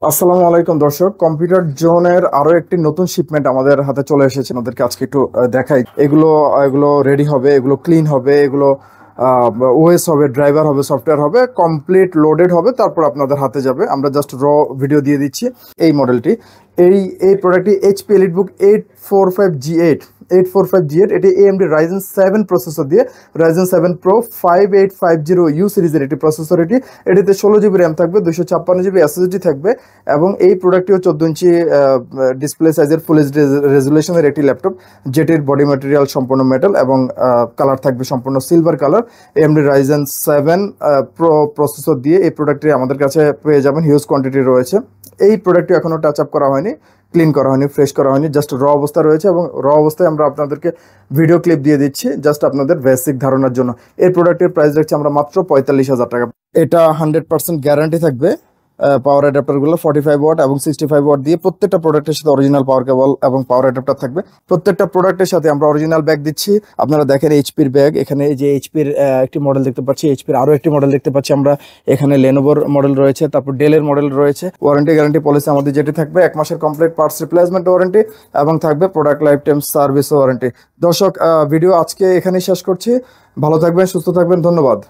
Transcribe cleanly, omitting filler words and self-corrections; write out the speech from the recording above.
আসসালামু আলাইকুম দর্শক, কম্পিউটার জোনের আরো একটি নতুন শিপমেন্ট আমাদের হাতে চলে এসেছে। ওদেরকে আজকে একটু দেখাই। এগুলো এগুলো রেডি হবে, এগুলো ক্লিন হবে, এগুলো ওএস হবে, ড্রাইভার হবে, সফটওয়্যার হবে, কমপ্লিট লোডেড হবে, তারপর আপনাদের হাতে যাবে। আমরা জাস্ট ভিডিও দিয়ে দিচ্ছি। এই মডেলটি, এই এই প্রোডাক্টটি এইচপি এলিটবুক 845G8 এটি এএমডি রাইজেন 7 প্রসেসর দিয়ে, রাইজেন 7 প্রো 5850 সিরিজের একটি প্রসেসর। এটিতে 16 জিবি র্যাম থাকবে, 256 জিবি এসএসডি থাকবে, এবং এই প্রোডাক্টটিও 14 ইঞ্চি ডিসপ্লে সাইজের ফুল এইচডি রেজুলেশনের একটি ল্যাপটপ, যেটির বডি ম্যাটেরিয়াল সম্পূর্ণ মেটাল এবং কালার থাকবে সম্পূর্ণ silver colour. AMD Ryzen 7 pro processor দিয়ে এই প্রোডাক্টটি আমাদের কাছে পেয়ে যাবেন। হিউজ কোয়ান্টিটি রয়েছে। এই প্রোডাক্টটি এখনও টাচ আপ করা হয়নি, ক্লিন করা হয়নি, ফ্রেশ করা হয়নি, জাস্ট র অবস্থা রয়েছে, এবং র অবস্থায় আমরা আপনাদেরকে ভিডিও ক্লিপ দিয়ে দিচ্ছি জাস্ট আপনাদের বেসিক ধারণার জন্য। এই প্রোডাক্টের প্রাইস রাখছি আমরা মাত্র 45,000 টাকা। এটা 100% গ্যারান্টি থাকবে। পাওয়ার অ্যাডাপ্টারগুলো 45 ওয়াট এবং 65 ওয়াট দিয়ে, প্রত্যেকটা প্রোডাক্টের সাথে অরিজিনাল পাওয়ার কেবল এবং পাওয়ার অ্যাডাপ্টার থাকবে। প্রত্যেকটা প্রোডাক্টের সাথে আমরা অরিজিনাল ব্যাগ দিচ্ছি। আপনারা দেখেন এইচপির ব্যাগ, এখানে এই যে এইচপির একটি মডেল দেখতে পাচ্ছি, এইচপির আরও একটি মডেল দেখতে পাচ্ছি আমরা, এখানে লেনোভোর মডেল রয়েছে, তারপর ডেলের মডেল রয়েছে। ওয়ারেন্টি গ্যারান্টি পলিসি আমাদের যেটি থাকবে 1 মাসের কমপ্লিট পার্টস রিপ্লেসমেন্ট ওয়ারেন্টি, এবং থাকবে product life time service warranty. দর্শক, ভিডিও আজকে এখানেই শেষ করছি। ভালো থাকবেন, সুস্থ থাকবেন, ধন্যবাদ।